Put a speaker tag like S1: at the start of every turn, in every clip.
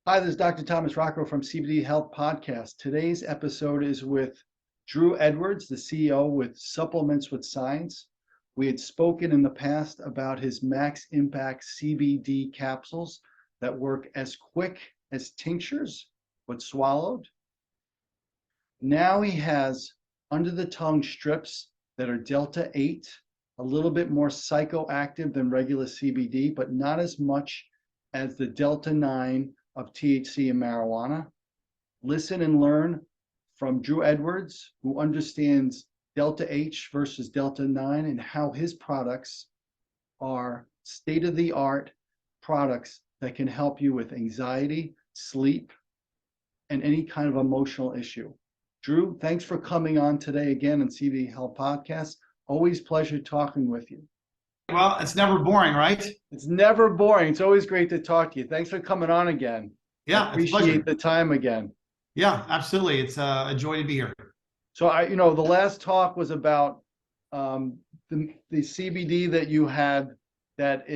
S1: Hi, this is Dr. Thomas Rocco from CBD Health Podcast. Today's episode is with Drew Edwards, the CEO with Supplements with Science. We had spoken in the past about his Max Impact CBD capsules that work as quick as tinctures when swallowed. Now he has under the tongue strips that are Delta-8, a little bit more psychoactive than regular CBD, but not as much as the Delta-9 of THC and marijuana. Listen and learn from Drew Edwards, who understands Delta-H versus Delta-9 and how his products are state-of-the-art products that can help you with anxiety, sleep, and any kind of emotional issue. Drew, thanks for coming on today again on CBD Health Podcast. Always pleasure talking with you.
S2: Well, it's never boring, right?
S1: It's never boring. It's always great to talk to you. Thanks for coming on again.
S2: Yeah,
S1: Appreciate the time again.
S2: Yeah, absolutely. It's a joy to be here.
S1: So the last talk was about the CBD that you had that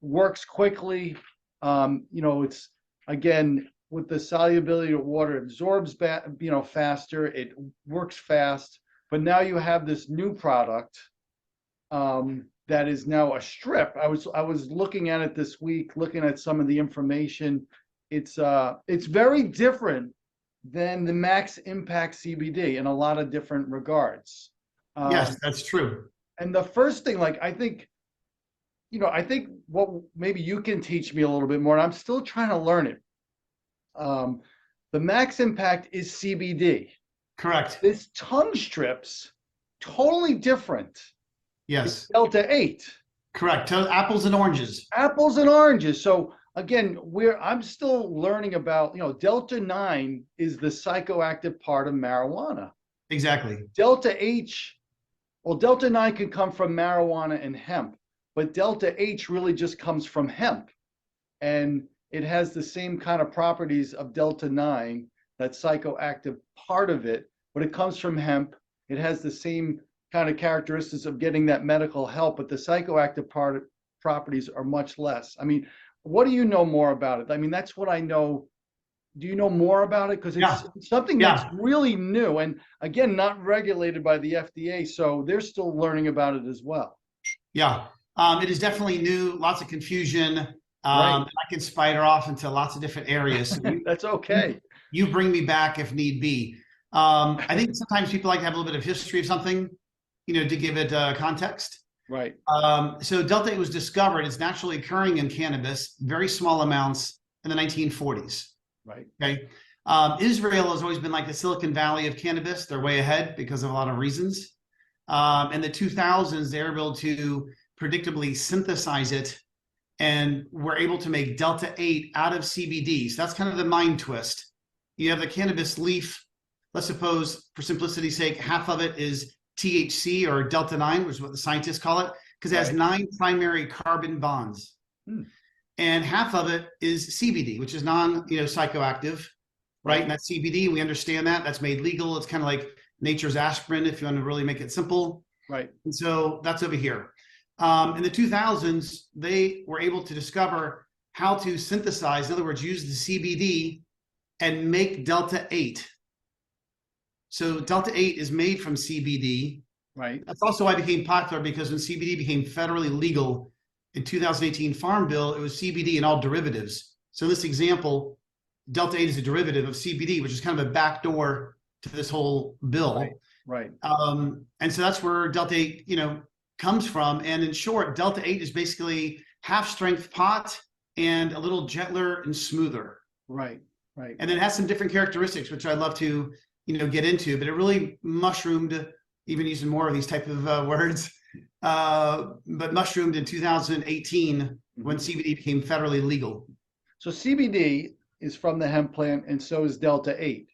S1: works quickly. It's again with the solubility of water, it absorbs faster. It works fast. But now you have this new product. That is now a strip. I was looking at it this week, looking at some of the information. It's very different than the Max Impact CBD in a lot of different regards.
S2: Yes, that's true.
S1: And the first thing, I think what maybe you can teach me a little bit more, and I'm still trying to learn it. The Max Impact is CBD.
S2: Correct.
S1: This tongue strips, totally different.
S2: Yes.
S1: Delta-8.
S2: Correct. Apples and oranges.
S1: Apples and oranges. So again, I'm still learning about, Delta-9 is the psychoactive part of marijuana.
S2: Exactly.
S1: Delta-H, well, Delta-9 can come from marijuana and hemp, but Delta-H really just comes from hemp. And it has the same kind of properties of Delta-9, that psychoactive part of it, but it comes from hemp. It has the same kind of characteristics of getting that medical help, but the psychoactive properties are much less. I mean, what do you know more about it? I mean, that's what I know. Do you know more about it? Because it's something that's really new and again, not regulated by the FDA. So they're still learning about it as well.
S2: Yeah, it is definitely new, lots of confusion.
S1: Right.
S2: I can spider off into lots of different areas. So
S1: that's okay.
S2: You bring me back if need be. I think sometimes people like to have a little bit of history of something, to give it context.
S1: Right.
S2: So Delta-8 was discovered. It's naturally occurring in cannabis, very small amounts in the 1940s.
S1: Right.
S2: Okay. Israel has always been like the Silicon Valley of cannabis. They're way ahead because of a lot of reasons. In the 2000s, they were able to predictably synthesize it and were able to make Delta-8 out of CBD. So that's kind of the mind twist. You have the cannabis leaf. Let's suppose, for simplicity's sake, half of it is THC or Delta-9, which is what the scientists call it, because it has 9 primary carbon bonds. And half of it is CBD, which is psychoactive, right? And that's CBD. We understand that. That's made legal. It's kind of like nature's aspirin, if you want to really make it simple.
S1: Right.
S2: And so that's over here. In the 2000s, they were able to discover how to synthesize, in other words, use the CBD and make Delta-8. So Delta-8 is made from CBD.
S1: Right.
S2: That's also why it became popular, because when CBD became federally legal in 2018 Farm Bill, it was CBD and all derivatives. So in this example, Delta-8 is a derivative of CBD, which is kind of a backdoor to this whole bill.
S1: Right.
S2: And so that's where Delta-8, comes from. And in short, Delta-8 is basically half strength pot and a little gentler and smoother.
S1: Right. Right.
S2: And then it has some different characteristics, which I'd love to get into, but it really mushroomed, even using more of these type of words, but mushroomed in 2018 when CBD became federally legal.
S1: So CBD is from the hemp plant, and so is Delta-8.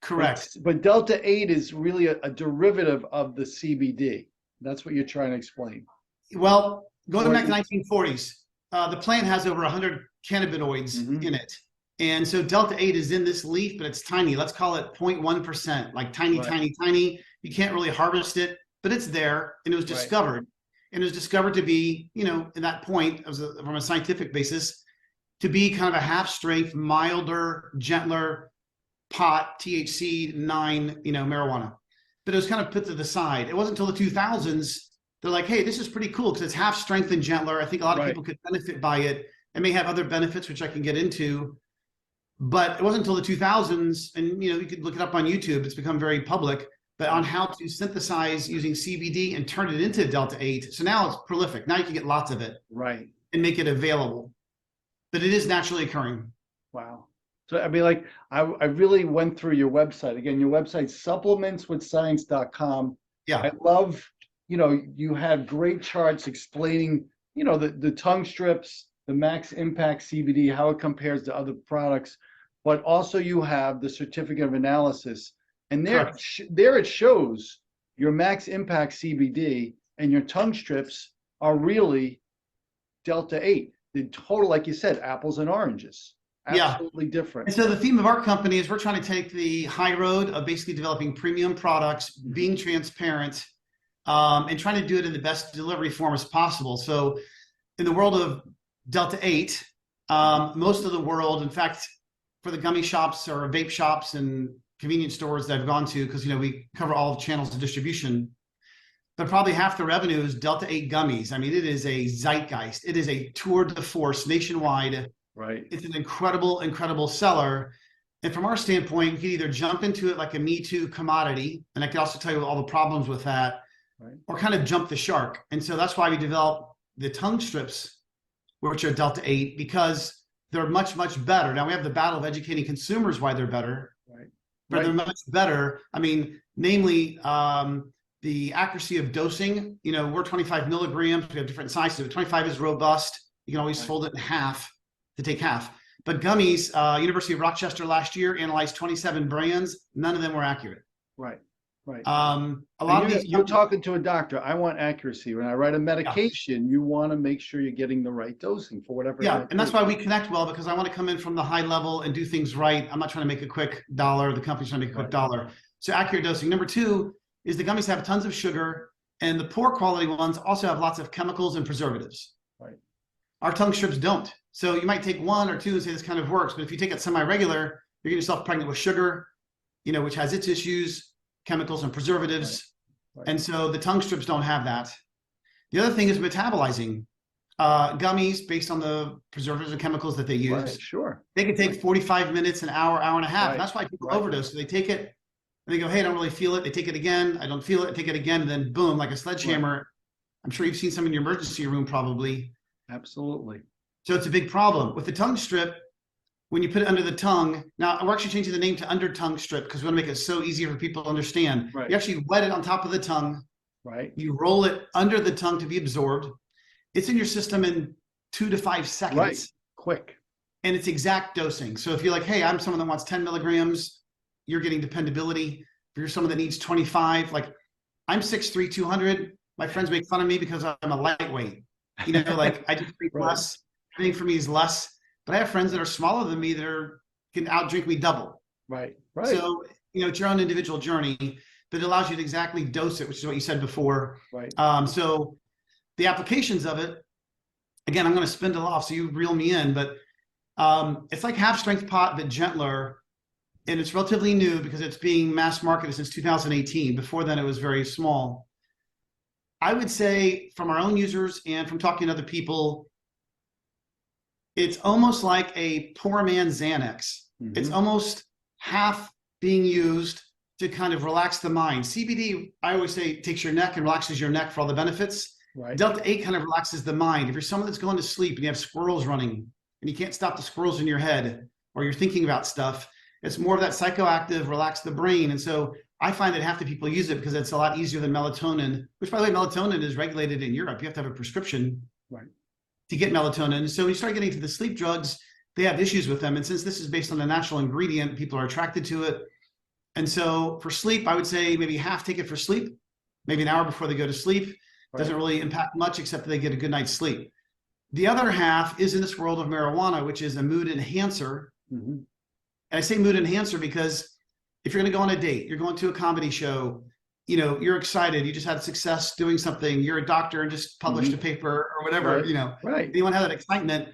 S2: Correct.
S1: But Delta-8 is really a derivative of the CBD. That's what you're trying to explain.
S2: Well, going back to the 1940s, the plant has over 100 cannabinoids in it. And so Delta-8 is in this leaf, but it's tiny. Let's call it 0.1%, like tiny, tiny. You can't really harvest it, but it's there, and it was discovered. And it was discovered to be, at that point, from a scientific basis, to be kind of a half strength, milder, gentler pot, THC, 9, marijuana. But it was kind of put to the side. It wasn't until the 2000s, they're like, hey, this is pretty cool because it's half strength and gentler. I think a lot of people could benefit by it. It may have other benefits, which I can get into. But it wasn't until the 2000s, and you could look it up on YouTube. It's become very public, but on how to synthesize using CBD and turn it into Delta-8. So now it's prolific. Now you can get lots of it,
S1: right,
S2: and make it available. But it is naturally occurring.
S1: Wow. So I mean, like, I really went through your website. Again, your website, supplementswithscience.com.
S2: Yeah.
S1: I love, you have great charts explaining, the tongue strips, the max impact CBD, how it compares to other products, but also you have the certificate of analysis. And there it shows your max impact CBD and your tongue strips are really Delta-8. The total, like you said, apples and oranges. Absolutely different.
S2: And so the theme of our company is we're trying to take the high road of basically developing premium products, being transparent, and trying to do it in the best delivery form as possible. So in the world of Delta-8, most of the world, in fact, for the gummy shops or vape shops and convenience stores that I've gone to, because we cover all the channels of distribution, but probably half the revenue is Delta-8 gummies. I mean, it is a zeitgeist. It is a tour de force nationwide.
S1: Right.
S2: It's an incredible, incredible seller. And from our standpoint, you can either jump into it like a Me Too commodity, and I can also tell you all the problems with that, or kind of jump the shark. And so that's why we developed the tongue strips, which are Delta-8, because they're much, much better. Now we have the battle of educating consumers why they're better, but they're much better. I mean, namely, the accuracy of dosing, we're 25 milligrams. We have different sizes. 25 is robust. You can always fold it in half to take half. But gummies, University of Rochester last year analyzed 27 brands. None of them were accurate.
S1: Right.
S2: A lot of these.
S1: You're talking to a doctor. I want accuracy. When I write a medication, you want to make sure you're getting the right dosing for whatever.
S2: Yeah, and that's why we connect well, because I want to come in from the high level and do things right. I'm not trying to make a quick dollar. The company's trying to make a quick dollar. So accurate dosing. Number two is the gummies have tons of sugar, and the poor quality ones also have lots of chemicals and preservatives.
S1: Right.
S2: Our tongue strips don't. So you might take one or two and say this kind of works, but if you take it semi-regular, you're getting yourself pregnant with sugar, which has its issues, chemicals and preservatives. Right. And so the tongue strips don't have that. The other thing is metabolizing. Gummies, based on the preservatives and chemicals that they use, they can take 45 minutes, an hour, hour and a half. And that's why people overdose. So they take it and they go, hey, I don't really feel it. They take it again. I don't feel it. Take it again. And then boom, like a sledgehammer. Right. I'm sure you've seen some in your emergency room probably.
S1: Absolutely.
S2: So it's a big problem. With the tongue strip, when you put it under the tongue, now we're actually changing the name to under tongue strip because we want to make it so easier for people to understand. Right. You actually wet it on top of the tongue.
S1: Right.
S2: You roll it under the tongue to be absorbed. It's in your system in 2 to 5 seconds.
S1: Right. Quick.
S2: And it's exact dosing. So if you're like, hey, I'm someone that wants 10 milligrams, you're getting dependability. If you're someone that needs 25, like I'm 6'3", 200. My friends make fun of me because I'm a lightweight. Like I just drink less. Everything for me is less. But I have friends that are smaller than me that can outdrink me double.
S1: Right.
S2: So, it's your own individual journey, but it allows you to exactly dose it, which is what you said before.
S1: Right.
S2: So the applications of it, again, I'm going to spindle off, so you reel me in, but it's like half strength pot, but gentler. And it's relatively new because it's being mass marketed since 2018. Before then, it was very small. I would say from our own users and from talking to other people, it's almost like a poor man's Xanax. Mm-hmm. It's almost half being used to kind of relax the mind. CBD, I always say, takes your neck and relaxes your neck for all the benefits.
S1: Right.
S2: Delta-8 kind of relaxes the mind. If you're someone that's going to sleep and you have squirrels running and you can't stop the squirrels in your head, or you're thinking about stuff, it's more of that psychoactive, relax the brain. And so I find that half the people use it because it's a lot easier than melatonin, which, by the way, melatonin is regulated in Europe. You have to have a prescription.
S1: Right.
S2: To get melatonin. So when you start getting to the sleep drugs, they have issues with them. And since this is based on a natural ingredient, people are attracted to it. And so for sleep, I would say maybe half take it for sleep, maybe an hour before they go to sleep. Right. Doesn't really impact much except that they get a good night's sleep. The other half is in this world of marijuana, which is a mood enhancer. Mm-hmm. And I say mood enhancer because if you're going to go on a date, you're going to a comedy show, you're excited, you just had success doing something, you're a doctor and just published a paper or whatever,
S1: Right.
S2: You want to have that excitement.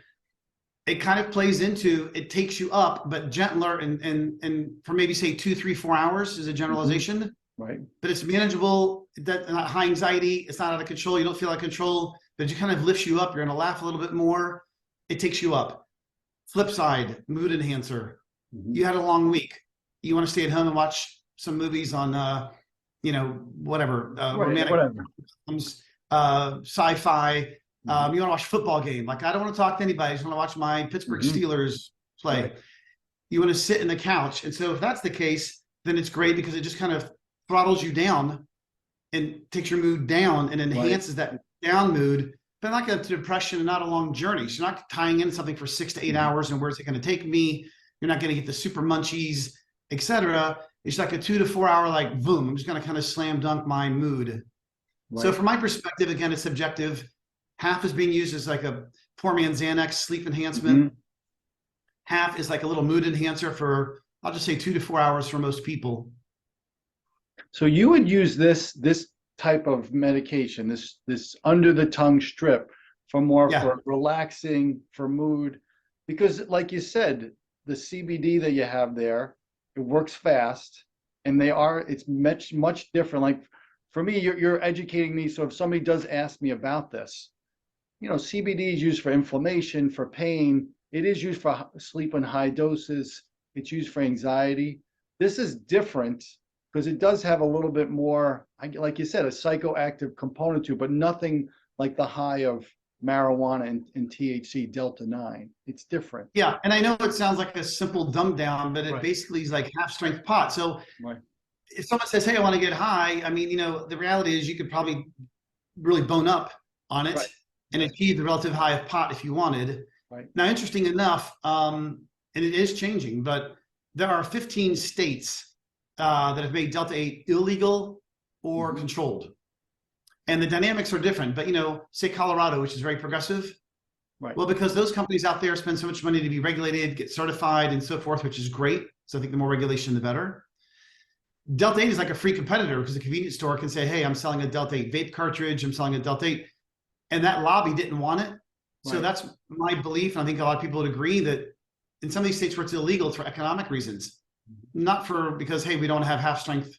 S2: it kind of plays into, it takes you up, but gentler and for maybe say 2, 3, 4 hours is a generalization,
S1: Right.
S2: but it's manageable. That not high anxiety. It's not out of control. You don't feel out of control, but it just kind of lifts you up. You're going to laugh a little bit more. It takes you up. Flip side, mood enhancer. You had a long week. You want to stay at home and watch some movies on, whatever, romantic,
S1: whatever.
S2: sci-fi. You want to watch a football game. Like, I don't want to talk to anybody. I just want to watch my Pittsburgh Steelers play.
S1: Right.
S2: You want to sit in the couch. And so if that's the case, then it's great because it just kind of throttles you down and takes your mood down and enhances that down mood, but not like a depression and not a long journey. So you're not tying in something for 6 to 8 hours and where's it going to take me? You're not going to get the super munchies, etc. It's like a 2 to 4 hour, like, boom, I'm just going to kind of slam dunk my mood. Right. So from my perspective, again, it's subjective. Half is being used as like a poor man's Xanax, sleep enhancement. Half is like a little mood enhancer for, I'll just say 2 to 4 hours for most people.
S1: So you would use this type of medication, this under the tongue strip for more for relaxing, for mood, because like you said, the CBD that you have there, it works fast, and it's much different. Like for me, you're educating me. So if somebody does ask me about this, CBD is used for inflammation, for pain. It is used for sleep in high doses. It's used for anxiety. This is different because it does have a little bit more, like you said, a psychoactive component to it, but nothing like the high of marijuana and THC Delta-8. It's different.
S2: Yeah, and I know it sounds like a simple dumb down, but it basically is like half strength pot. So if someone says, hey, I want to get high, I mean, the reality is you could probably really bone up on it and achieve the relative high of pot if you wanted. Now, interesting enough, and it is changing, but there are 15 states that have made Delta-8 illegal or controlled. And the dynamics are different. But, say Colorado, which is very progressive. Well, because those companies out there spend so much money to be regulated, get certified, and so forth, which is great. So I think the more regulation, the better. Delta-8 is like a free competitor because the convenience store can say, hey, I'm selling a Delta-8 vape cartridge. I'm selling a Delta-8. And that lobby didn't want it. So that's my belief. And I think a lot of people would agree that in some of these states where it's illegal, it's for economic reasons. Not because, hey, we don't have half-strength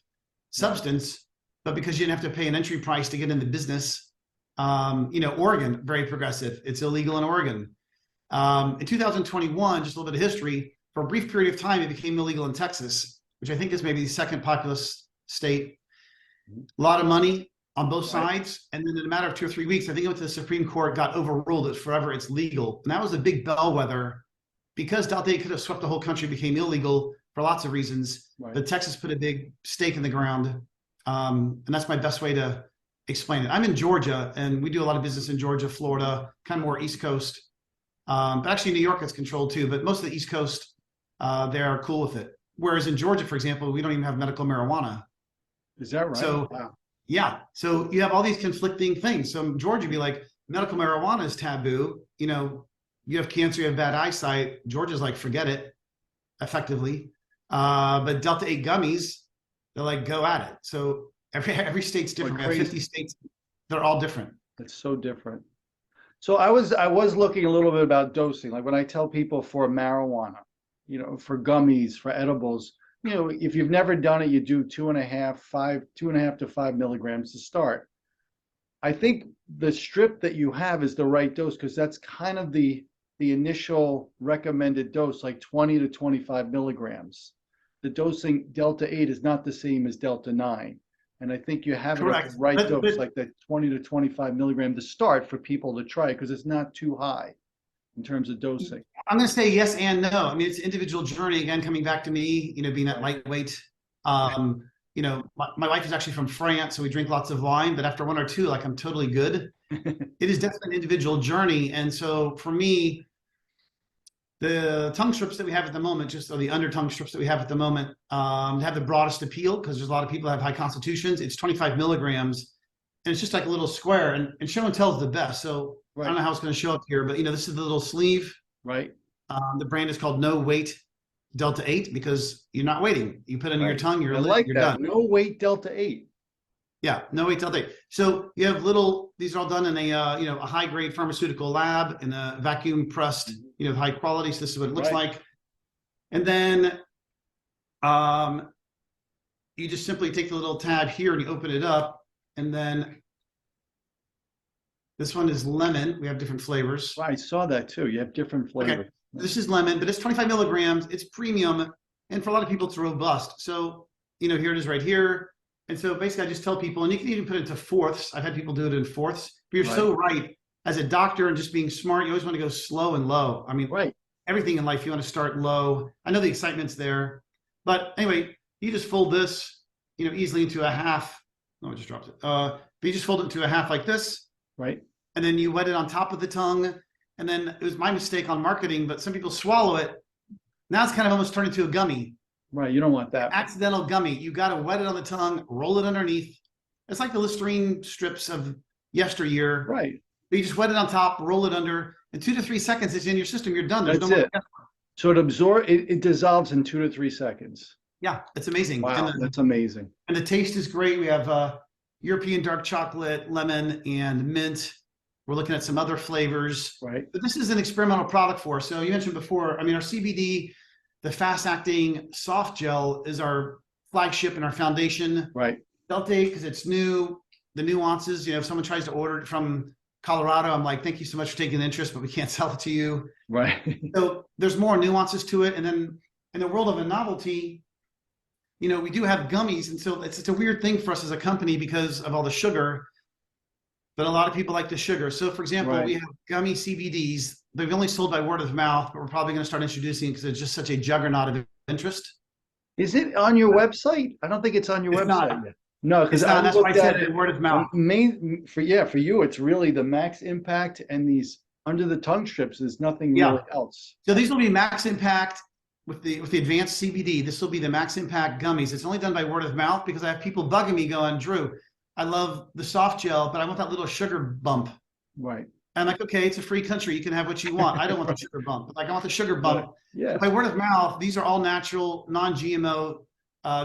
S2: substance, but because you didn't have to pay an entry price to get into business. Oregon, very progressive. It's illegal in Oregon. In 2021, just a little bit of history, for a brief period of time, it became illegal in Texas, which I think is maybe the second populous state. A lot of money on both sides. And then in a matter of 2 or 3 weeks, I think it went to the Supreme Court, got overruled. It's forever, it's legal. And that was a big bellwether because Delta-8 could have swept the whole country, became illegal for lots of reasons. But Texas put a big stake in the ground. And that's my best way to explain it. I'm in Georgia, and we do a lot of business in Georgia, Florida, kind of more East Coast. But actually, New York is controlled too. But most of the East Coast, they are cool with it. Whereas in Georgia, for example, we don't even have medical marijuana.
S1: Is that right?
S2: So, yeah. So you have all these conflicting things. So in Georgia, be like, medical marijuana is taboo. You have cancer, you have bad eyesight. Georgia's like, forget it, effectively. But Delta-8 gummies, they're like, go at it. So every state's different. We have 50 states. They're all different.
S1: It's so different. So I was looking a little bit about dosing. Like when I tell people for marijuana, for gummies, for edibles, if you've never done it, you do 2.5 to 5 milligrams to start. I think the strip that you have is the right dose because that's kind of the initial recommended dose, like 20 to 25 milligrams. The dosing Delta-8 is not the same as Delta-9. And I think you have it at the right dose, like that 20 to 25 milligram to start for people to try because it's not too high in terms of dosing. I'm
S2: going to say yes and no. I mean, it's an individual journey. Again, coming back to me, being that lightweight. My wife is actually from France, so we drink lots of wine. But after 1 or 2, like I'm totally good. It is definitely an individual journey. And so for me, the tongue strips that we have at the moment, or the under tongue strips that we have at the moment, have the broadest appeal because there's a lot of people that have high constitutions. It's 25 milligrams, and it's just like a little square. And show and tell is the best. So I don't know how it's going to show up here, but this is the little sleeve.
S1: Right.
S2: The brand is called No Weight Delta-8 because you're not waiting. You put it in your tongue, you're
S1: done. No weight Delta-8.
S2: Yeah, no weight Delta-8. So you have little These are all done in a high grade pharmaceutical lab in a vacuum pressed, high quality. So this is what it looks like. And then you just simply take the little tab here and you open it up. And then this one is lemon. We have different flavors.
S1: I saw that too. You have different flavors.
S2: Okay. This is lemon, but it's 25 milligrams. It's premium. And for a lot of people, it's robust. So, here it is right here. And so basically I just tell people, and you can even put it into fourths. I've had people do it in fourths, but you're so right. As a doctor and just being smart, you always want to go slow and low. I mean, everything in life, you want to start low. I know the excitement's there, but anyway, you just fold this, easily into a half. No, I just dropped it. But you just fold it into a half like this.
S1: Right.
S2: And then you wet it on top of the tongue. And then it was my mistake on marketing, but some people swallow it. Now it's kind of almost turned into a gummy.
S1: Right. You don't want that.
S2: Accidental gummy. You got to wet it on the tongue, roll it underneath. It's like the Listerine strips of yesteryear.
S1: Right.
S2: You just wet it on top, roll it under, and 2 to 3 seconds, it's in your system. You're done. There's
S1: That's
S2: no more.
S1: it. So it dissolves in 2 to 3 seconds.
S2: Yeah, it's amazing.
S1: Wow, that's amazing.
S2: And the taste is great. We have European dark chocolate, lemon, and mint. We're looking at some other flavors.
S1: Right.
S2: But this is an experimental product for us. So you mentioned before, our CBD, the fast-acting soft gel is our flagship and our foundation.
S1: Right.
S2: Delta-8, because it's new, the nuances, if someone tries to order it from Colorado, I'm like, thank you so much for taking an interest, but we can't sell it to you.
S1: Right.
S2: So there's more nuances to it. And then in the world of a novelty, we do have gummies. And so it's a weird thing for us as a company because of all the sugar, but a lot of people like the sugar. So for example, we have gummy CBDs. They've only sold by word of mouth, but we're probably going to start introducing because it's just such a juggernaut of interest.
S1: Is it on your website? I don't think it's on your website yet. No, because
S2: that's why I said it, word of mouth.
S1: For you, it's really the max impact, and these under the tongue strips. There's nothing really else.
S2: So these will be max impact with the advanced CBD. This will be the max impact gummies. It's only done by word of mouth because I have people bugging me going, Drew, I love the soft gel, but I want that little sugar bump.
S1: Right.
S2: And I'm like, okay, it's a free country. You can have what you want. I don't want the sugar bump. Like, I want the sugar bump.
S1: Yeah.
S2: By word of mouth, these are all natural, non-GMO,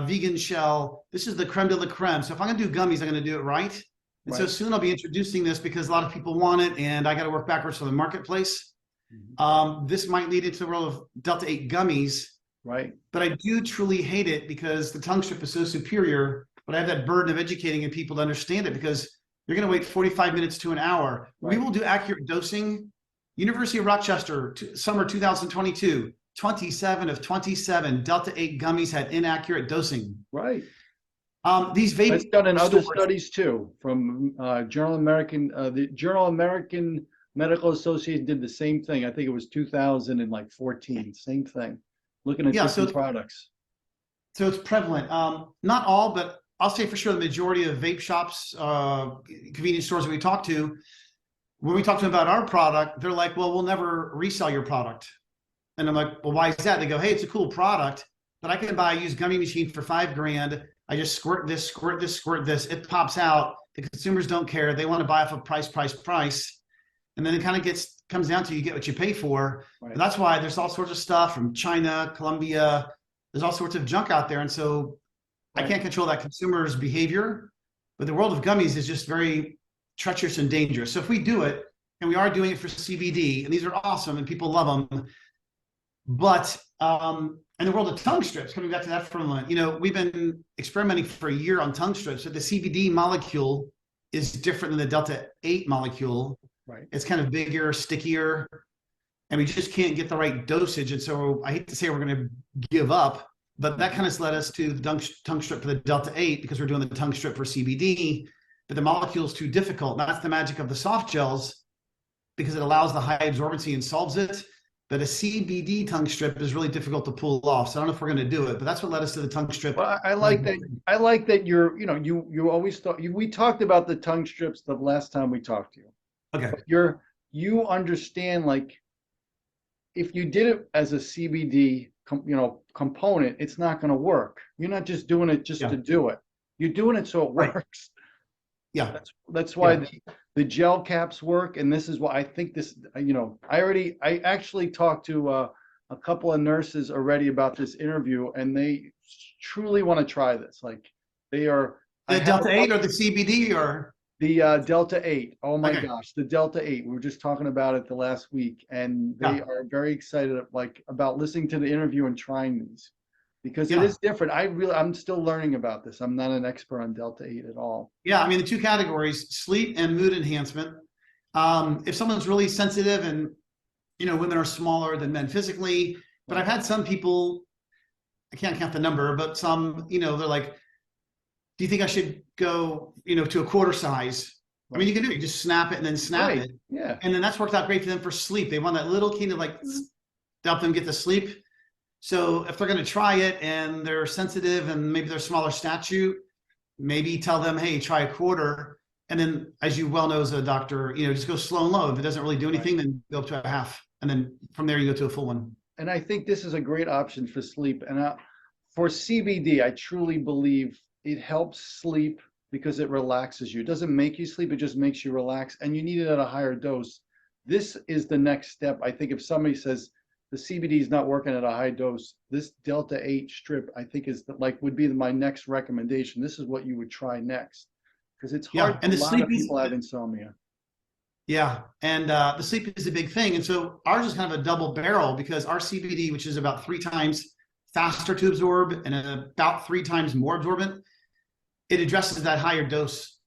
S2: vegan shell. This is the creme de la creme. So if I'm going to do gummies, I'm going to do it right. And so soon I'll be introducing this because a lot of people want it, and I got to work backwards for the marketplace. This might lead into the world of Delta-8 gummies.
S1: Right.
S2: But I do truly hate it because the tongue strip is so superior. But I have that burden of educating people to understand it because you're going to wait 45 minutes to an hour. We will do accurate dosing. University of Rochester, summer 2022, 27 of 27 Delta-8 gummies had inaccurate dosing.
S1: Right.
S2: These vape.
S1: That's done in other studies too. From the Journal American Medical Association did the same thing. I think it was 2014. Same thing. Looking at different products.
S2: So it's prevalent. Not all, but I'll say for sure the majority of vape shops, convenience stores that we talk to, when we talk to them about our product, they're like, well, we'll never resell your product. And I'm like, well, why is that? They go, hey, it's a cool product, but I can buy a used gummy machine for $5,000. I just squirt this, squirt this, squirt this. It pops out. The consumers don't care. They want to buy off of price. And then it kind of comes down to you get what you pay for. Right. That's why there's all sorts of stuff from China, Colombia. There's all sorts of junk out there. And so I can't control that consumer's behavior, but the world of gummies is just very treacherous and dangerous. So if we do it, and we are doing it for CBD, and these are awesome and people love them, but in the world of tongue strips, coming back to that for a moment, we've been experimenting for a year on tongue strips. So the CBD molecule is different than the Delta-8 molecule. Right. It's kind of bigger, stickier, and we just can't get the right dosage. And so I hate to say we're going to give up, but that kind of led us to the tongue strip for the Delta-8 because we're doing the tongue strip for CBD, but the molecule is too difficult. That's the magic of the soft gels because it allows the high absorbency and solves it. But a CBD tongue strip is really difficult to pull off. So I don't know if we're going to do it, but that's what led us to the tongue strip.
S1: Well, I like that. I like that you always thought we talked about the tongue strips the last time we talked to you.
S2: Okay.
S1: But you understand, like, if you did it as a CBD component, it's not going to work. You're not just doing it just to do it. You're doing it so it works.
S2: Yeah.
S1: That's why the gel caps work. And this is why I think this, I actually talked to a couple of nurses already about this interview, and they truly want to try this. Like, they are.
S2: The Delta-8 or the CBD or?
S1: The Delta-8. Oh my
S2: Okay.
S1: gosh, the Delta-8. We were just talking about it the last week, and they
S2: Yeah.
S1: are very excited about listening to the interview and trying these because it
S2: Yeah.
S1: is different. I'm still learning about this. I'm not an expert on Delta-8 at all.
S2: Yeah. I mean, the two categories, sleep and mood enhancement. If someone's really sensitive and, women are smaller than men physically, but I've had some people, I can't count the number, but some, they're like, do you think I should go, to a quarter size? I mean, you can do it. You just snap it and then snap
S1: Right.
S2: it.
S1: Yeah.
S2: And then that's worked out great for them for sleep. They want that little kind of like to help them get to sleep. So if they're going to try it and they're sensitive and maybe they're smaller statute, maybe tell them, hey, try a quarter. And then, as you well know as a doctor, just go slow and low. If it doesn't really do anything, then go up to a half. And then from there, you go to a full one.
S1: And I think this is a great option for sleep. And for CBD, I truly believe it helps sleep because it relaxes you. It doesn't make you sleep, it just makes you relax. And you need it at a higher dose. This is the next step. I think if somebody says the CBD is not working at a high dose, this Delta-8 strip, I think would be my next recommendation. This is what you would try next because it's hard.
S2: And
S1: a
S2: the
S1: lot
S2: sleep
S1: of people have insomnia.
S2: Yeah, and the sleep is a big thing. And so ours is kind of a double barrel because our CBD, which is about 3 times faster to absorb and about 3 times more absorbent, it addresses that higher dose,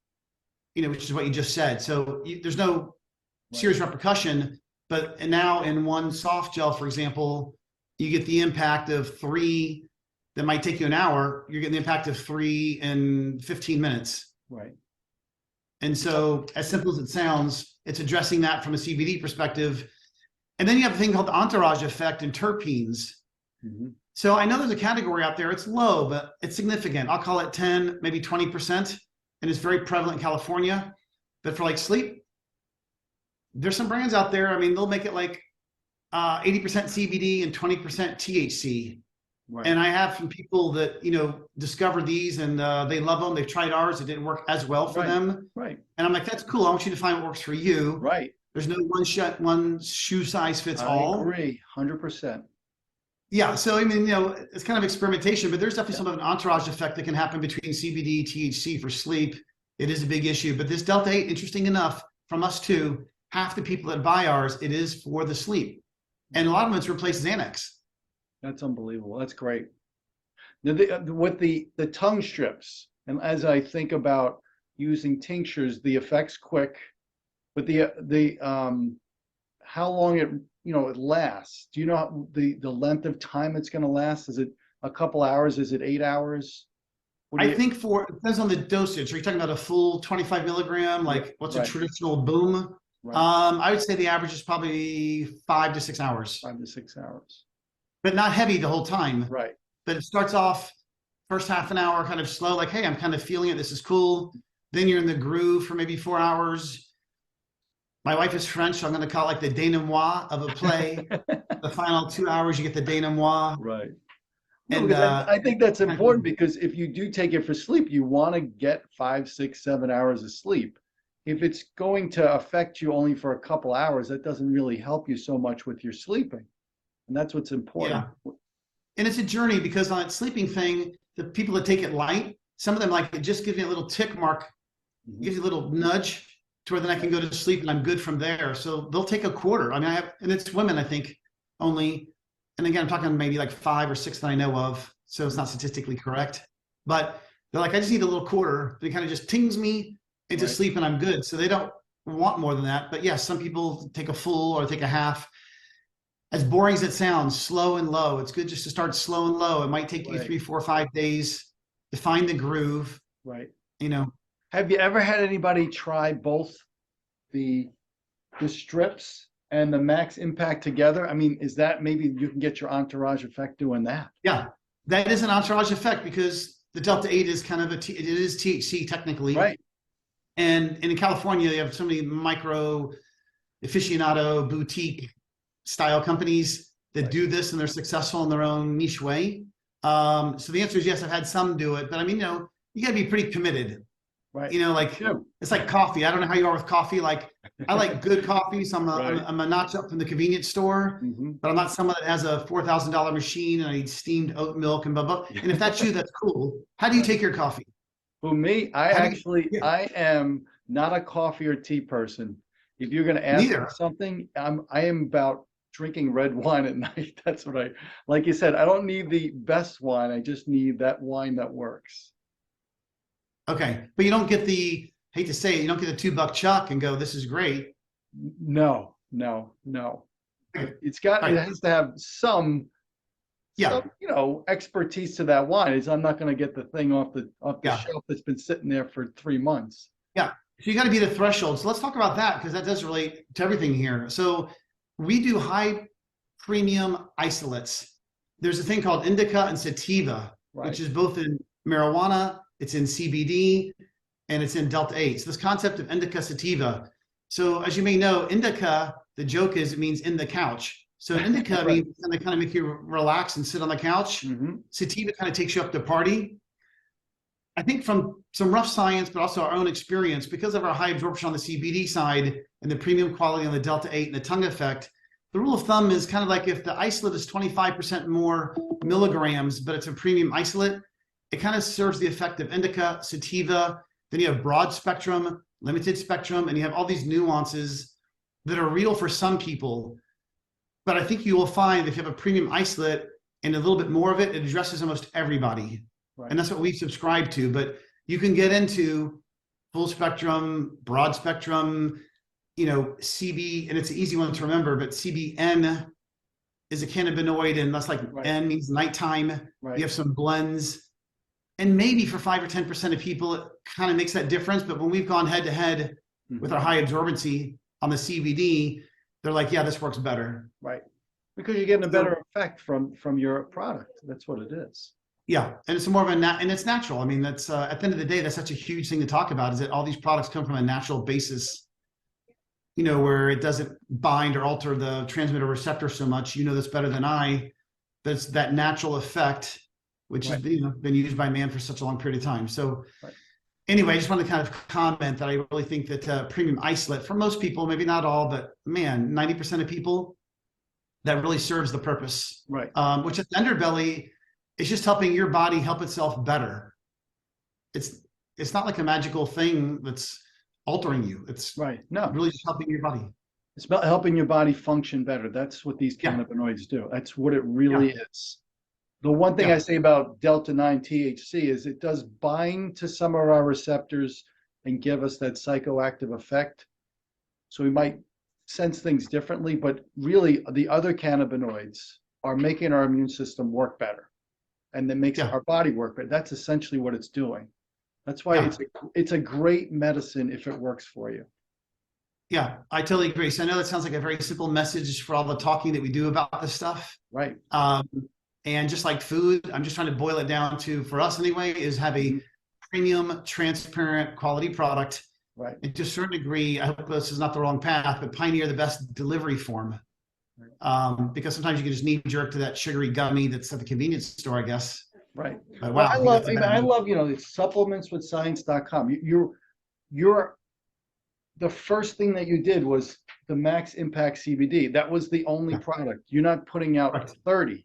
S2: which is what you just said. So there's no serious repercussion, but now in one soft gel, for example, you get the impact of 3 that might take you an hour. You're getting the impact of 3 in 15 minutes.
S1: Right.
S2: And so, as simple as it sounds, it's addressing that from a CBD perspective. And then you have a thing called the entourage effect and terpenes.
S1: Mm-hmm.
S2: So I know there's a category out there. It's low, but it's significant. I'll call it 10, maybe 20%. And it's very prevalent in California. But for like sleep, there's some brands out there. I mean, they'll make it like 80% CBD and 20% THC. Right. And I have some people that, discovered these and they love them. They've tried ours. It didn't work as well for them.
S1: Right.
S2: And I'm like, that's cool. I want you to find what works for you.
S1: Right.
S2: There's no one shoe size fits all.
S1: I agree, 100%.
S2: Yeah. So, I mean, it's kind of experimentation, but there's definitely some of an entourage effect that can happen between CBD, THC for sleep. It is a big issue. But this Delta-8, interesting enough, from us too, half the people that buy ours, it is for the sleep. And a lot of them, it's replaced Xanax.
S1: That's unbelievable. That's great. Now, with the tongue strips, and as I think about using tinctures, the effect's quick, but the how long it lasts. Do you know the length of time it's going to last? Is it a couple hours? Is it 8 hours?
S2: I think it depends on the dosage. Are you talking about a full 25 milligram? Like what's a traditional boom? Right. I would say the average is probably 5 to 6 hours.
S1: 5 to 6 hours.
S2: But not heavy the whole time.
S1: Right.
S2: But it starts off first half an hour kind of slow, like, hey, I'm kind of feeling it. This is cool. Then you're in the groove for maybe 4 hours. My wife is French, so I'm going to call it like the denouement of a play. The final 2 hours, you get the denouement.
S1: Right.
S2: And
S1: I think that's important because if you do take it for sleep, you want to get 5, 6, 7 hours of sleep. If it's going to affect you only for a couple hours, that doesn't really help you so much with your sleeping. And that's what's important.
S2: Yeah. And it's a journey because on that sleeping thing, the people that take it light, some of them like it just gives me a little tick mark, gives you a little nudge to where then I can go to sleep and I'm good from there. So they'll take a quarter. I mean, and it's women, I think, only. And again, I'm talking maybe like 5 or 6 that I know of. So it's not statistically correct. But they're like, I just need a little quarter. It kind of just tings me into sleep and I'm good. So they don't want more than that. But yes, some people take a full or take a half. As boring as it sounds, slow and low. It's good just to start slow and low. It might take you 3, 4, 5 days to find the groove.
S1: Right.
S2: Have
S1: you ever had anybody try both the strips and the max impact together? I mean, is that maybe you can get your entourage effect doing that?
S2: Yeah, that is an entourage effect because the Delta-8 is kind of it is THC technically.
S1: Right.
S2: And in California, you have so many micro aficionado boutique style companies that do this and they're successful in their own niche way. So the answer is yes, I've had some do it, but I mean, you gotta be pretty committed. Right. It's like coffee. I don't know how you are with coffee. Like I like good coffee. So I'm a notch up from the convenience store, but I'm not someone that has a $4,000 machine and I need steamed oat milk and blah, blah. And if that's you, that's cool. How do you take your coffee?
S1: For me, I am not a coffee or tea person. If you're going to ask for
S2: Neither.
S1: something, I am about drinking red wine at night. That's what like you said, I don't need the best wine. I just need that wine that works.
S2: Okay. But you don't get hate to say it, you don't get the $2 chuck and go, this is great.
S1: No, no, no.
S2: Okay.
S1: It
S2: Right.
S1: has to have some,
S2: Yeah.
S1: expertise to that wine. I'm not going to get the thing off the
S2: Yeah.
S1: shelf that's been sitting there for 3 months.
S2: Yeah. So you got to be the threshold. So let's talk about that because that does relate to everything here. So we do high premium isolates. There's a thing called indica and sativa,
S1: Right.
S2: which is both in marijuana, it's in CBD, and it's in Delta-8. So this concept of indica sativa. So as you may know, indica, the joke is it means in the couch. So indica
S1: Right.
S2: means it's going to kind of make you relax and sit on the couch.
S1: Mm-hmm.
S2: Sativa kind of takes you up to party. I think from some rough science, but also our own experience, because of our high absorption on the CBD side and the premium quality on the Delta-8 and the tongue effect, the rule of thumb is kind of like if the isolate is 25% more milligrams, but it's a premium isolate, it kind of serves the effect of indica, sativa. Then you have broad spectrum, limited spectrum, and you have all these nuances that are real for some people. But I think you will find if you have a premium isolate and a little bit more of it, it addresses almost everybody.
S1: Right.
S2: And that's what we subscribe to. But you can get into full spectrum, broad spectrum, CB, and it's an easy one to remember, but CBN is a cannabinoid, and that's like
S1: Right.
S2: N means nighttime.
S1: Right.
S2: You have some blends. And maybe for 5 or 10% of people, it kind of makes that difference. But when we've gone head to head with our high absorbency on the CBD, they're like, yeah, this works better.
S1: Right. Because you're getting a better effect from your product. That's what it is.
S2: Yeah, and it's more of and it's natural. I mean, that's at the end of the day, that's such a huge thing to talk about. Is that all these products come from a natural basis, where it doesn't bind or alter the transmitter receptor so much. You know this better than I. That's that natural effect, which
S1: Right.
S2: has been used by man for such a long period of time. So,
S1: Right.
S2: Anyway, I just want to kind of comment that I really think that premium isolate for most people, maybe not all, but man, 90% of people, that really serves the purpose.
S1: Right.
S2: Which at the underbelly. It's just helping your body help itself better. It's not like a magical thing that's altering you. It's
S1: Right. No,
S2: really just helping your body.
S1: it's about helping your body function better. That's what these
S2: Yeah.
S1: cannabinoids do. That's what it really is. The one thing I say about Delta-9 THC is it does bind to some of our receptors and give us that psychoactive effect. So we might sense things differently, but really the other cannabinoids are making our immune system work better. And that makes our body work better. That's essentially what it's doing. That's why it's a great medicine if it works for you.
S2: Yeah, I totally agree. So I know that sounds like a very simple message for all the talking that we do about this stuff.
S1: Right.
S2: And just like food, I'm just trying to boil it down to, for us anyway, is have a premium, transparent, quality product.
S1: Right.
S2: And to a certain degree, I hope this is not the wrong path, but pioneer the best delivery form. Because sometimes you can just knee jerk to that sugary gummy that's at the convenience store, I guess.
S1: Right.
S2: But,
S1: Well,
S2: wow,
S1: I love, it's supplementswithscience.com. You're the first thing that you did was the Max Impact CBD. That was the only product. You're not putting out
S2: Correct.
S1: 30.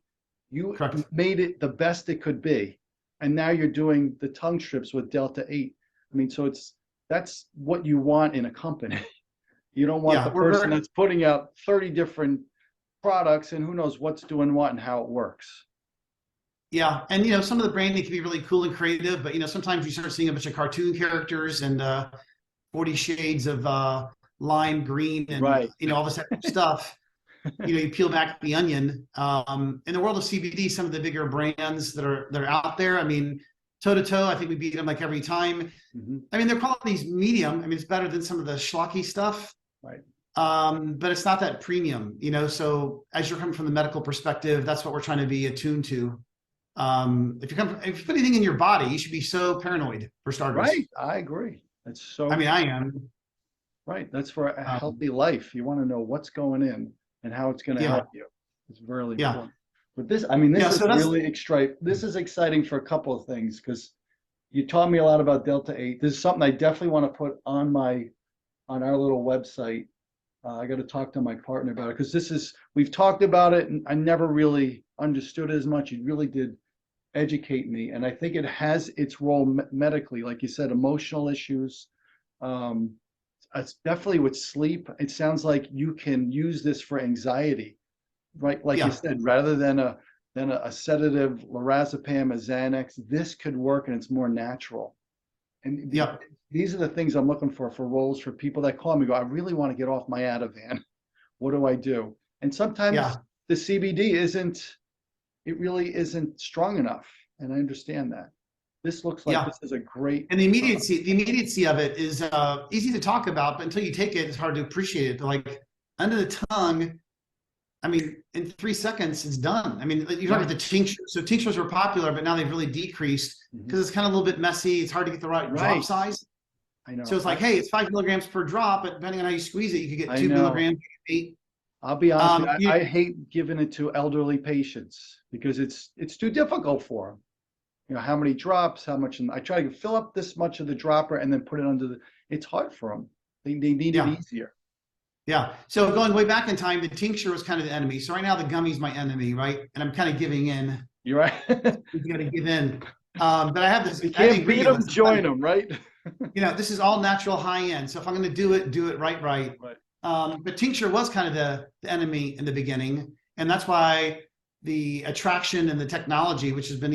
S1: You made it the best it could be. And now you're doing the tongue strips with Delta-8. I mean, so that's what you want in a company. You don't want the person that's putting out 30 different products and who knows what's doing what and how it works.
S2: Yeah, and some of the branding can be really cool and creative, but sometimes you start seeing a bunch of cartoon characters and 40 shades of lime green and all this stuff. You peel back the onion. In the world of CBD, some of the bigger brands that are out there, I mean, toe to toe, I think we beat them like every time.
S1: Mm-hmm.
S2: I mean, their quality's medium. I mean, it's better than some of the schlocky stuff.
S1: Right.
S2: But it's not that premium, so as you're coming from the medical perspective, that's what we're trying to be attuned to. If you put anything in your body, you should be so paranoid, for starters.
S1: Right. I agree. That's so.
S2: I mean, I am.
S1: Right. That's for a healthy life. You want to know what's going in and how it's going to help you. It's really important. But this is exciting for a couple of things because you taught me a lot about Delta-8. This is something I definitely want to put on our little website. I got to talk to my partner about it because we've talked about it and I never really understood it as much. You really did educate me. And I think it has its role medically, like you said, emotional issues, It's definitely with sleep. It sounds like you can use this for anxiety, right? Like you
S2: Yeah.
S1: said, rather than a sedative, lorazepam, a Xanax, this could work and it's more natural. And
S2: Yeah.
S1: these are the things I'm looking for roles for people that call me, go, I really want to get off my Ativan. What do I do? And sometimes
S2: Yeah.
S1: the CBD it really isn't strong enough. And I understand that. This looks like
S2: Yeah.
S1: this is a great
S2: And the immediacy of it is easy to talk about, but until you take it, it's hard to appreciate it. Like under the tongue, I mean, in 3 seconds, it's done. I mean, you talk about the tincture. So tinctures were popular, but now they've really decreased because it's kind of a little bit messy. It's hard to get the right drop size.
S1: I know.
S2: So it's like, hey, it's 5 milligrams per drop, but depending on how you squeeze it, you could get 2 milligrams, 8.
S1: I'll be honest with you, I hate giving it to elderly patients because it's too difficult for them. You know, how many drops, how much, and I try to fill up this much of the dropper and then put it under it's hard for them. They need it easier.
S2: Yeah. So going way back in time, the tincture was kind of the enemy. So right now the gummy's my enemy, right? And I'm kind of giving in.
S1: You're right.
S2: You got to give in. But I have this.
S1: You can't beat them, join them, right?
S2: You know, this is all natural high end. So if I'm going to do it right.
S1: Right.
S2: But tincture was kind of the enemy in the beginning. And that's why the attraction and the technology, which has been,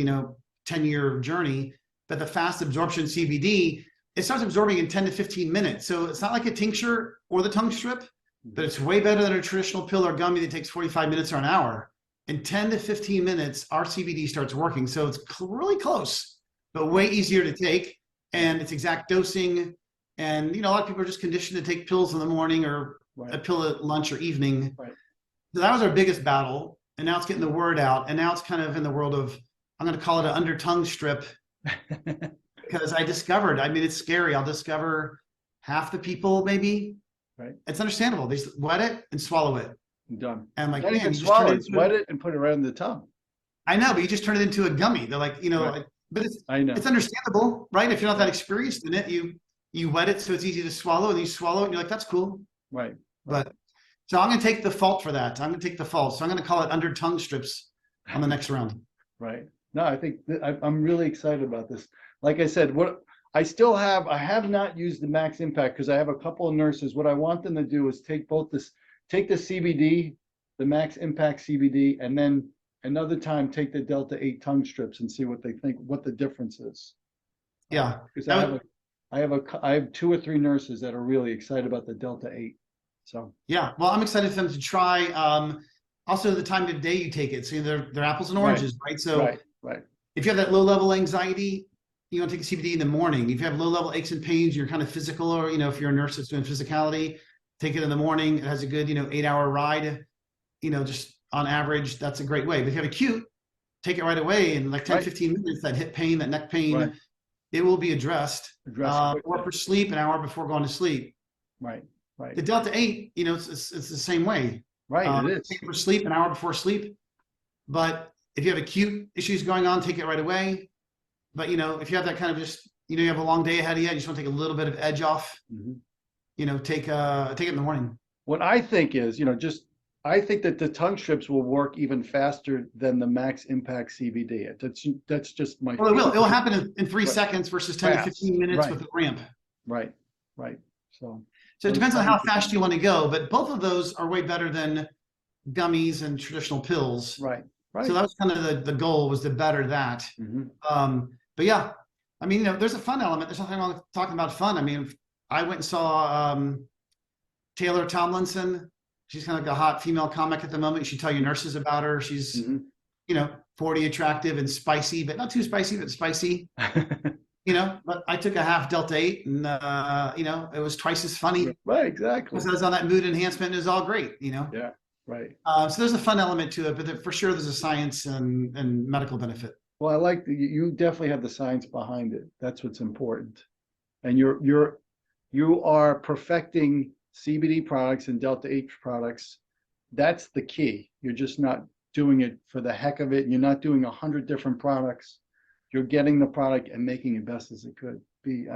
S2: 10-year journey, but the fast absorption CBD, it starts absorbing in 10 to 15 minutes. So it's not like a tincture or the tongue strip, but it's way better than a traditional pill or gummy that takes 45 minutes or an hour. In 10 to 15 minutes, our CBD starts working. So it's really close, but way easier to take. And it's exact dosing. And, a lot of people are just conditioned to take pills in the morning or a pill at lunch or evening.
S1: Right.
S2: So that was our biggest battle. And now it's getting the word out. And now it's kind of in the world of, I'm going to call it an under tongue strip because I discovered, it's scary. I'll discover half the people, maybe.
S1: Right.
S2: It's understandable. They just wet it and swallow it.
S1: Done.
S2: And like,
S1: man, you can
S2: swallow
S1: it, wet it, and put it right on the tongue.
S2: I know, but you just turn it into a gummy. They're like, but it's understandable, right? If you're not that experienced in it, you wet it so it's easy to swallow, and you swallow it, and you're like, that's cool.
S1: Right.
S2: But so I'm going to take the fault for that. I'm going to take the fault. So I'm going to call it under tongue strips on the next round.
S1: Right. No, I think I'm really excited about this. Like I said, I have not used the Max Impact because I have a couple of nurses. What I want them to do is take the CBD, the Max Impact CBD, and then another time take the Delta-8 tongue strips and see what they think, what the difference is.
S2: Yeah.
S1: Because I have 2 or 3 nurses that are really excited about the Delta-8. So
S2: yeah, well, I'm excited for them to try. Also, the time of day you take it. So they're apples and oranges, right? So
S1: right.
S2: If you have that low-level anxiety, you want to take CBD in the morning. If you have low-level aches and pains, you're kind of physical, or if you're a nurse that's doing physicality, take it in the morning. It has a good 8-hour ride. Just on average, that's a great way. But if you have acute, take it right away in like 10, 15 minutes. That hip pain, that neck pain, it will be addressed. Or for sleep, an hour before going to sleep.
S1: Right.
S2: The Delta-8, it's the same way.
S1: Right, it is.
S2: Take it for sleep, an hour before sleep. But if you have acute issues going on, take it right away. But, if you have that kind of just, you have a long day ahead of you, you just want to take a little bit of edge off, take it in the morning.
S1: What I think is, I think that the tongue strips will work even faster than the Max Impact CBD. That's just my.
S2: Well, it will happen in 3 seconds versus 10 to 15 minutes with a ramp.
S1: Right. So
S2: it depends on how fast you want to go, but both of those are way better than gummies and traditional pills.
S1: Right.
S2: So that was kind of the goal, was to better that. But yeah, there's a fun element. There's nothing wrong with talking about fun. I went and saw Taylor Tomlinson. She's kind of like a hot female comic at the moment. You should tell your nurses about her. She's, 40, attractive and spicy, but not too spicy, but spicy. But I took a half Delta-8 and, it was twice as funny.
S1: Right, exactly.
S2: Because I was on that mood enhancement. It was all great,
S1: Yeah, right.
S2: So there's a fun element to it, but for sure there's a science and medical benefit.
S1: Well, I like you definitely have the science behind it. That's what's important. And you are perfecting CBD products and Delta-8 products. That's the key. You're just not doing it for the heck of it. You're not doing 100 different products. You're getting the product and making it best as it could be.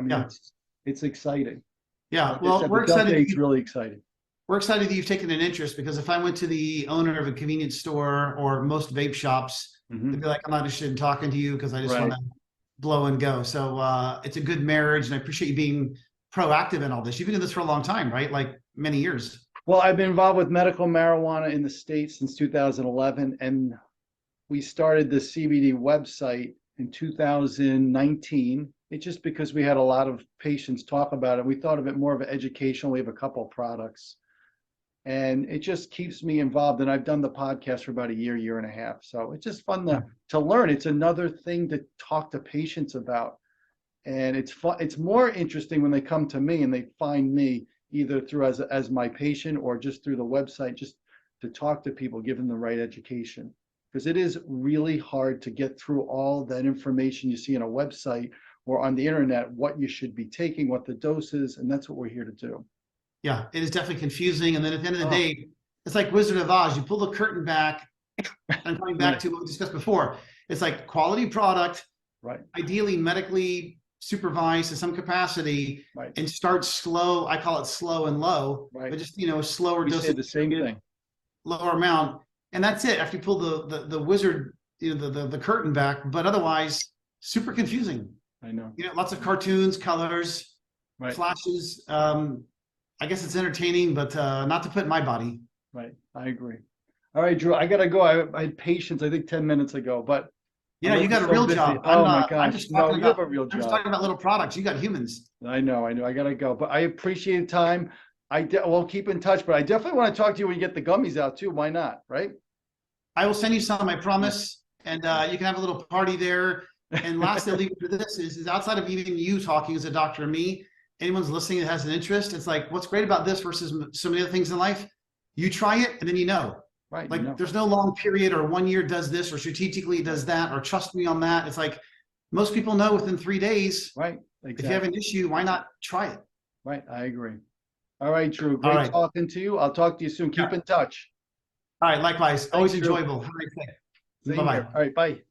S1: It's exciting.
S2: Yeah,
S1: well, we're excited. It's really exciting.
S2: We're excited that you've taken an interest, because if I went to the owner of a convenience store or most vape shops, they'd be like, I'm not interested in talking to you because I just want to blow and go. So it's a good marriage, and I appreciate you being proactive in all this? You've been doing this for a long time, right? Like many years.
S1: Well, I've been involved with medical marijuana in the States since 2011, and we started the CBD website in 2019. It's just because we had a lot of patients talk about it. We thought of it more of an educational. We have a couple of products, and it just keeps me involved. And I've done the podcast for about a year and a half. So it's just fun to learn. It's another thing to talk to patients about. And it's fun. It's more interesting when they come to me and they find me either through as my patient or just through the website, just to talk to people, give them the right education. Because it is really hard to get through all that information you see on a website or on the internet, what you should be taking, what the dose is, and that's what we're here to do.
S2: Yeah, it is definitely confusing. And then at the end of the day, it's like Wizard of Oz. You pull the curtain back, and coming back to what we discussed before, it's like quality product,
S1: right?
S2: Ideally medically supervised in some capacity,
S1: right?
S2: And start slow. I call it slow and low,
S1: right?
S2: But just slower
S1: dosage. Say the same thing.
S2: Lower amount, and that's it. After you pull the wizard, the curtain back, but otherwise super confusing.
S1: I know.
S2: Lots of cartoons, colors,
S1: right?
S2: Flashes. I guess it's entertaining, but not to put in my body.
S1: Right. I agree. All right, Drew, I got to go. I had patience, I think 10 minutes ago, but
S2: yeah, you got a real job.
S1: Oh my gosh.
S2: You
S1: have a real job.
S2: I'm just talking about little products. You got humans.
S1: I know. I got to go, but I appreciate the time. We'll keep in touch, but I definitely want to talk to you when you get the gummies out too. Why not? Right.
S2: I will send you some, I promise. And you can have a little party there. And lastly, I'll leave you to this is outside of even you talking as a doctor and me, anyone's listening that has an interest, it's like, what's great about this versus so many other things in life? You try it and then
S1: Right.
S2: Like there's no long period or 1 year does this or strategically does that or trust me on that. It's like most people know within 3 days.
S1: Right. Exactly.
S2: If you have an issue, why not try it?
S1: Right. I agree. All right, Drew. Great talking to you. I'll talk to you soon. Keep in touch.
S2: All right. Likewise.
S1: Thanks,
S2: Always
S1: Drew.
S2: enjoyable. Have a nice day. Bye-bye.
S1: All right. Bye.